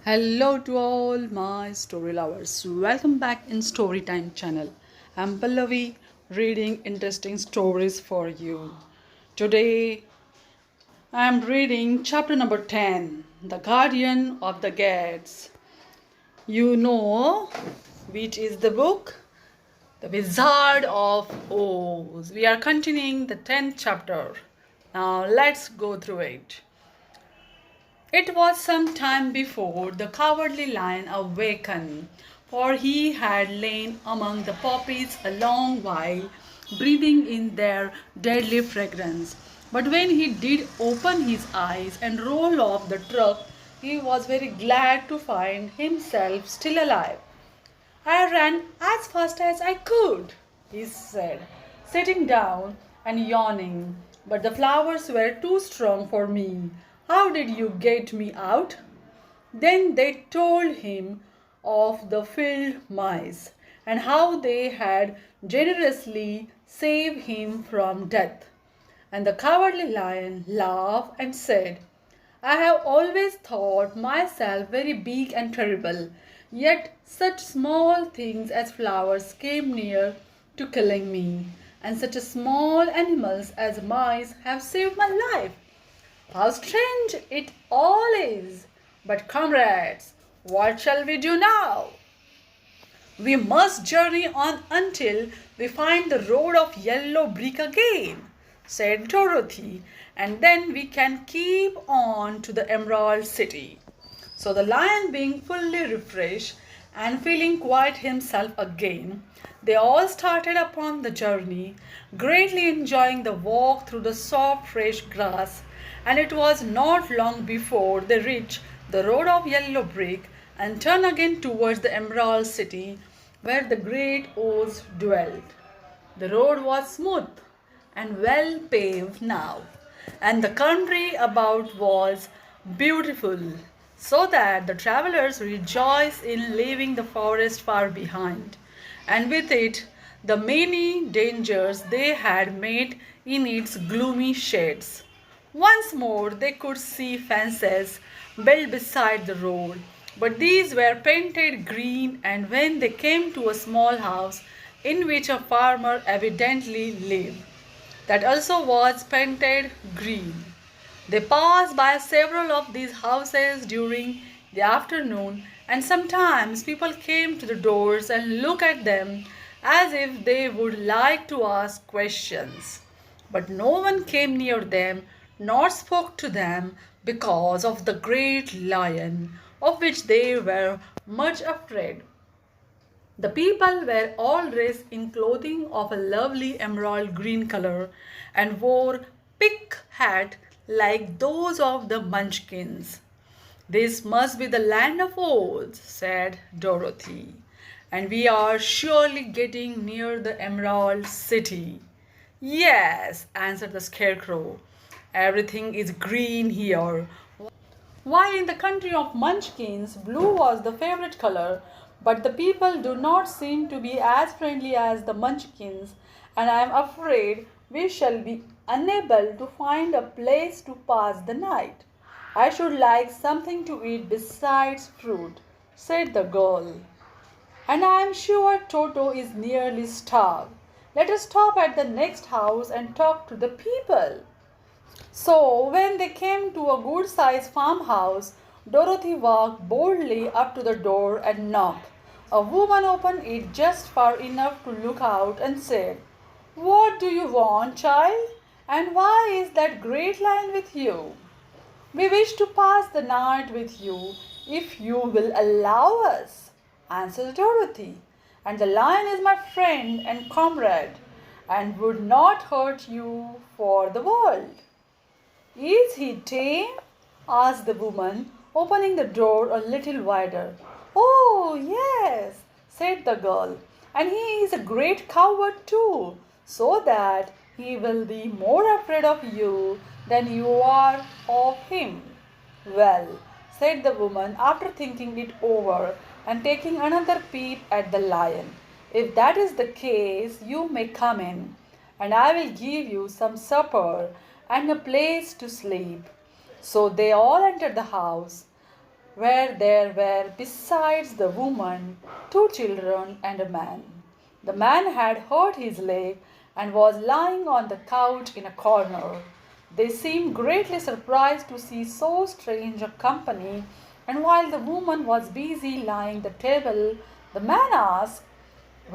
Hello to all my story lovers. Welcome back in Storytime channel. I'm Pallavi reading interesting stories for you. Today I'm reading chapter number 10, The Guardian of the Gates. You know which is the book? The Wizard of Oz. We are continuing the 10th chapter. Now let's go through it. It was some time before the Cowardly Lion awakened, for he had lain among the poppies a long while, breathing in their deadly fragrance. But when he did open his eyes and roll off the truck, he was very glad to find himself still alive. I ran as fast as I could, he said, sitting down and yawning. But the flowers were too strong for me. How did you get me out? Then they told him of the field mice and how they had generously saved him from death. And the Cowardly Lion laughed and said, I have always thought myself very big and terrible, yet such small things as flowers came near to killing me, and such small animals as mice have saved my life. How strange it all is! But comrades, what shall we do now? We must journey on until we find the road of yellow brick again, said Dorothy, and then we can keep on to the Emerald City. So the lion, being fully refreshed and feeling quite himself again, they all started upon the journey, greatly enjoying the walk through the soft fresh grass, and it was not long before they reached the road of yellow brick and turned again towards the Emerald City, where the great Oz dwelt. The road was smooth and well paved now, and the country about was beautiful, so that the travelers rejoiced in leaving the forest far behind, and with it the many dangers they had met in its gloomy shades. Once more they could see fences built beside the road, but these were painted green, and when they came to a small house in which a farmer evidently lived, that also was painted green. They passed by several of these houses during the afternoon, and sometimes people came to the doors and looked at them as if they would like to ask questions. But no one came near them nor spoke to them because of the great lion, of which they were much afraid. The people were all dressed in clothing of a lovely emerald green color and wore pick hats like those of the Munchkins. This must be the land of Oz, said Dorothy, and we are surely getting near the Emerald City. Yes, answered the Scarecrow. Everything is green here. While in the country of Munchkins, blue was the favorite color, but the people do not seem to be as friendly as the Munchkins, and I am afraid we shall be unable to find a place to pass the night. I should like something to eat besides fruit, said the girl. And I am sure Toto is nearly starved. Let us stop at the next house and talk to the people. So, when they came to a good sized farmhouse, Dorothy walked boldly up to the door and knocked. A woman opened it just far enough to look out and said, What do you want, child? And why is that great lion with you? We wish to pass the night with you, if you will allow us, answered Dorothy. And the lion is my friend and comrade, and would not hurt you for the world. Is he tame? Asked the woman, opening the door a little wider. Oh, yes, said the girl, and he is a great coward too, so that he will be more afraid of you than you are of him. Well, said the woman after thinking it over and taking another peep at the lion, if that is the case, you may come in, and I will give you some supper and a place to sleep. So they all entered the house. where there were, besides the woman, two children and a man. The man had hurt his leg and was lying on the couch in a corner. They seemed greatly surprised to see so strange a company, and while the woman was busy laying the table, the man asked,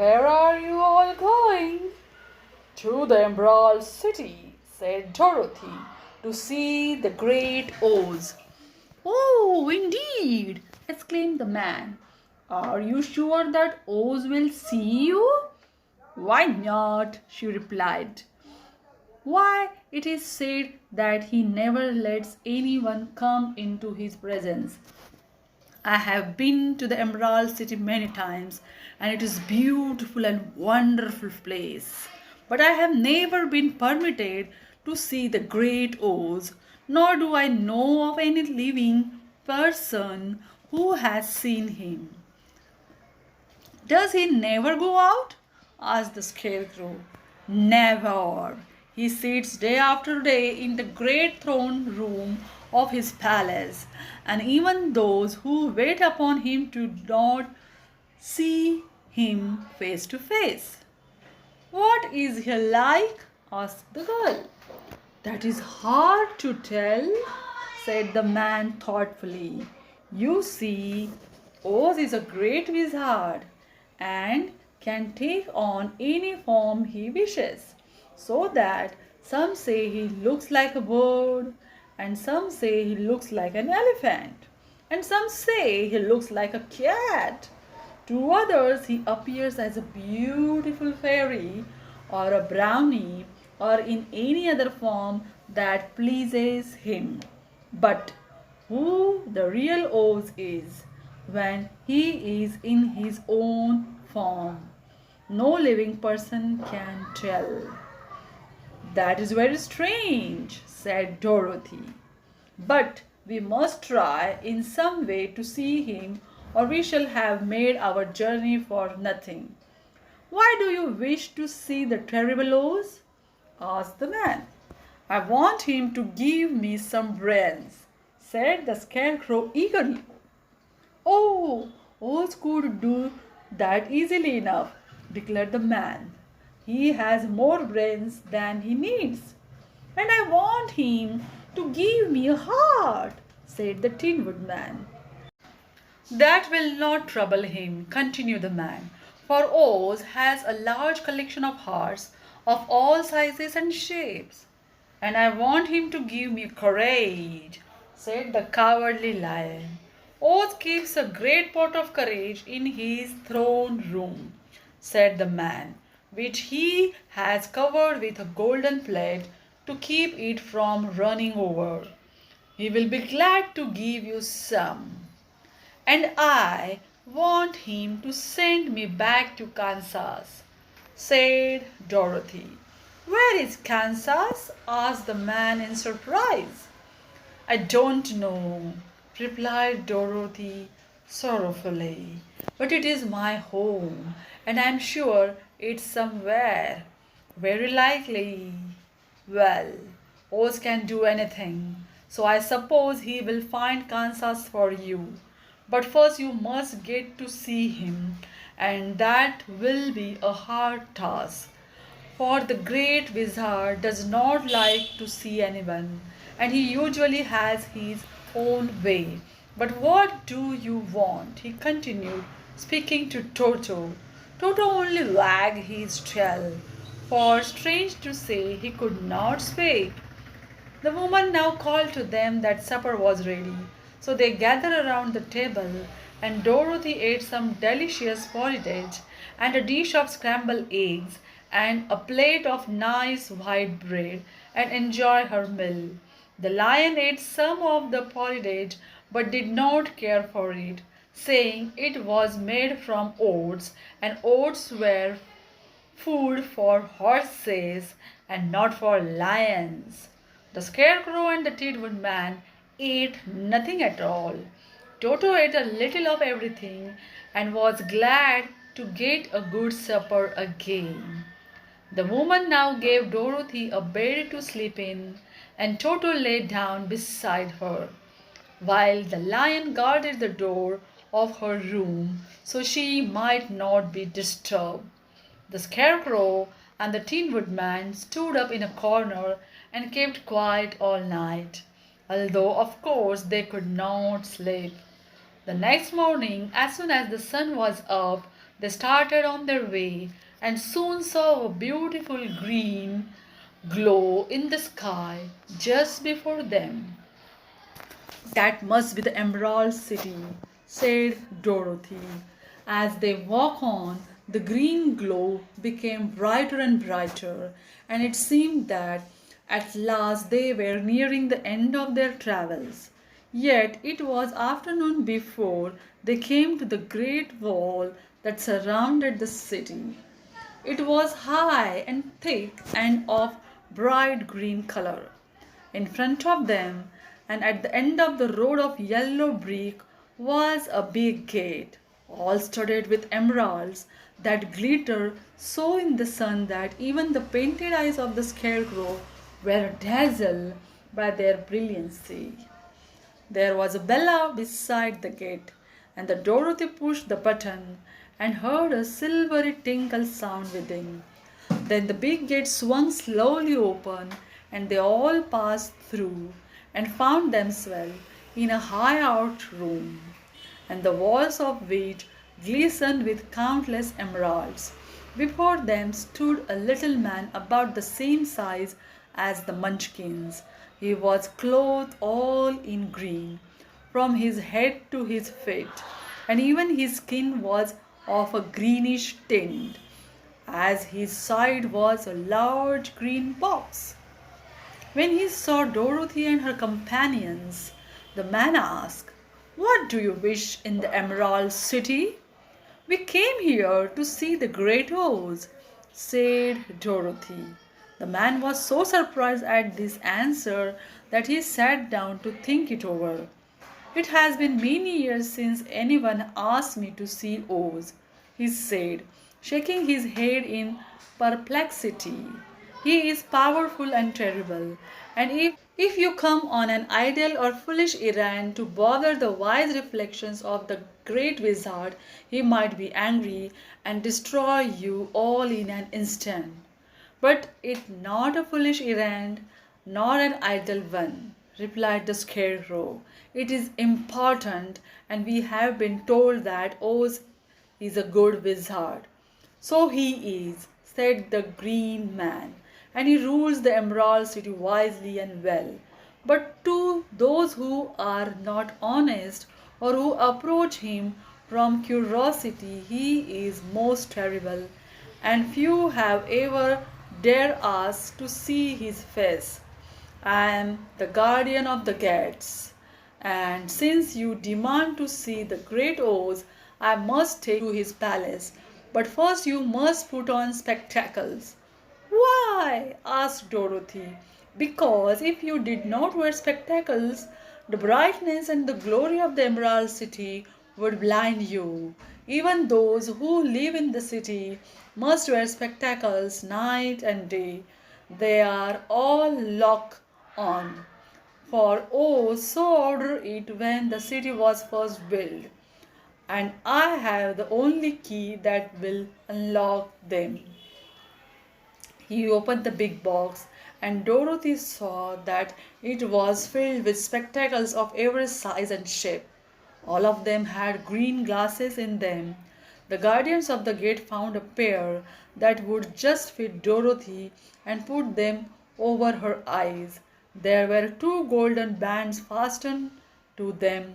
"Where are you all going?" "To the Emerald City," said Dorothy, "to see the great Oz." "Oh, indeed!" exclaimed the man. "Are you sure that Oz will see you?" "Why not?" she replied. "Why, it is said that he never lets anyone come into his presence. I have been to the Emerald City many times, and it is a beautiful and wonderful place. But I have never been permitted to see the great Oz, nor do I know of any living person who has seen him." "Does he never go out?" asked the Scarecrow. "Never. He sits day after day in the great throne room of his palace, and even those who wait upon him do not see him face to face." "What is he like?" asked the girl. "That is hard to tell," said the man thoughtfully. "You see, Oz is a great wizard and can take on any form he wishes, so that some say he looks like a bird, and some say he looks like an elephant, and some say he looks like a cat. To others he appears as a beautiful fairy or a brownie or in any other form that pleases him. But who the real Oz is when he is in his own form, no living person can tell." "That is very strange," said Dorothy. "But we must try in some way to see him, or we shall have made our journey for nothing." "Why do you wish to see the terrible Oz?" asked the man. "I want him to give me some brains," said the Scarecrow eagerly. "Oh, Oz could do that easily enough," declared the man. "He has more brains than he needs." "And I want him to give me a heart," said the Tin Woodman. "That will not trouble him," continued the man, "for Oz has a large collection of hearts of all sizes and shapes." "And I want him to give me courage," said the Cowardly Lion. "Oz keeps a great pot of courage in his throne room," said the man, "which he has covered with a golden plate to keep it from running over. He will be glad to give you some." "And I want him to send me back to Kansas," said Dorothy. "Where is Kansas?" asked the man in surprise. "I don't know," replied Dorothy sorrowfully, "but it is my home, and I am sure it's somewhere. Very likely. Well, Oz can do anything, so I suppose he will find Kansas for you. But first you must get to see him, and that will be a hard task, for the great wizard does not like to see anyone, and he usually has his own way. But what do you want?" he continued, speaking to Toto. Toto only wagged his tail, for strange to say he could not speak. The woman now called to them that supper was ready, so they gathered around the table, and Dorothy ate some delicious porridge and a dish of scrambled eggs and a plate of nice white bread, and enjoyed her meal. The lion ate some of the porridge but did not care for it, saying it was made from oats, and oats were food for horses and not for lions. The Scarecrow and the Tin Woodman ate nothing at all. Toto ate a little of everything and was glad to get a good supper again. The woman now gave Dorothy a bed to sleep in, and Toto lay down beside her. while the lion guarded the door of her room so she might not be disturbed. The scarecrow and the Tin Woodman stood up in a corner and kept quiet all night, although of course they could not sleep. The next morning, as soon as the sun was up, they started on their way and soon saw a beautiful green glow in the sky just before them. That must be the Emerald City, said Dorothy. As they walked on, the green glow became brighter and brighter, and it seemed that at last they were nearing the end of their travels. Yet it was afternoon before they came to the great wall that surrounded the city. It was high and thick and of bright green color. In front of them, and at the end of the road of yellow brick, was a big gate, all studded with emeralds that glittered so in the sun that even the painted eyes of the scarecrow were dazzled by their brilliancy. There was a bell beside the gate, and the Dorothy pushed the button and heard a silvery tinkle sound within. Then the big gate swung slowly open, and they all passed through and found themselves in a high-out room, and the walls of which glistened with countless emeralds. Before them stood a little man about the same size as the Munchkins. He was clothed all in green, from his head to his feet, and even his skin was of a greenish tint. At his side was a large green box. When he saw Dorothy and her companions, the man asked, "What do you wish in the Emerald City?" "We came here to see the great Oz," said Dorothy. The man was so surprised at this answer that he sat down to think it over. "It has been many years since anyone asked me to see Oz," he said, shaking his head in perplexity. "He is powerful and terrible, and if you come on an idle or foolish errand to bother the wise reflections of the great wizard, he might be angry and destroy you all in an instant. But it's not a foolish errand, nor an idle one," replied the scarecrow. "It is important, and we have been told that Oz is a good wizard." "So he is," said the green man, "and he rules the Emerald City wisely and well. But to those who are not honest or who approach him from curiosity, he is most terrible, and few have ever dared ask to see his face. I am the guardian of the gates, and since you demand to see the great Oz, I must take you to his palace. But first you must put on spectacles." "Why?" asked Dorothy. "Because if you did not wear spectacles, the brightness and the glory of the Emerald City would blind you. Even those who live in the city must wear spectacles night and day. They are all locked on, for so ordered it when the city was first built, and I have the only key that will unlock them." He opened the big box, and Dorothy saw that it was filled with spectacles of every size and shape. All of them had green glasses in them. The guardians of the gate found a pair that would just fit Dorothy and put them over her eyes. There were two golden bands fastened to them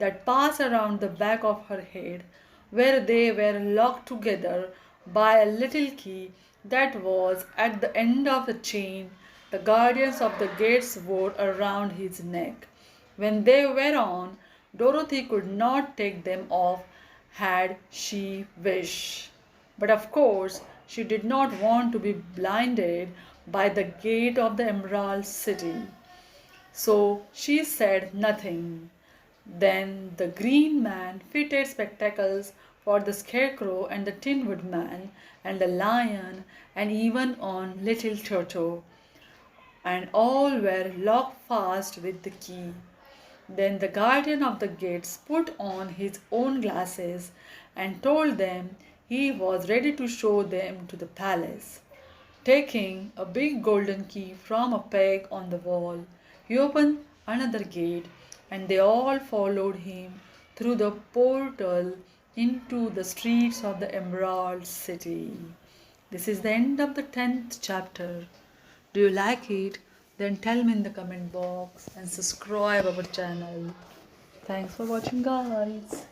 that passed around the back of her head, where they were locked together by a little key that was at the end of the chain the guardians of the gates wore around his neck. When they were on, Dorothy could not take them off had she wished. But of course, she did not want to be blinded by the gate of the Emerald City. So she said nothing. Then the Green Man fitted spectacles for the Scarecrow and the Tin Woodman and the Lion and even on Little Toto, and all were locked fast with the key. Then the guardian of the gates put on his own glasses and told them he was ready to show them to the palace. Taking a big golden key from a peg on the wall, he opened another gate, and they all followed him through the portal into the streets of the Emerald City. This is the end of the 10th chapter. Do you like it? Then tell me in the comment box and subscribe our channel. Thanks for watching, guys.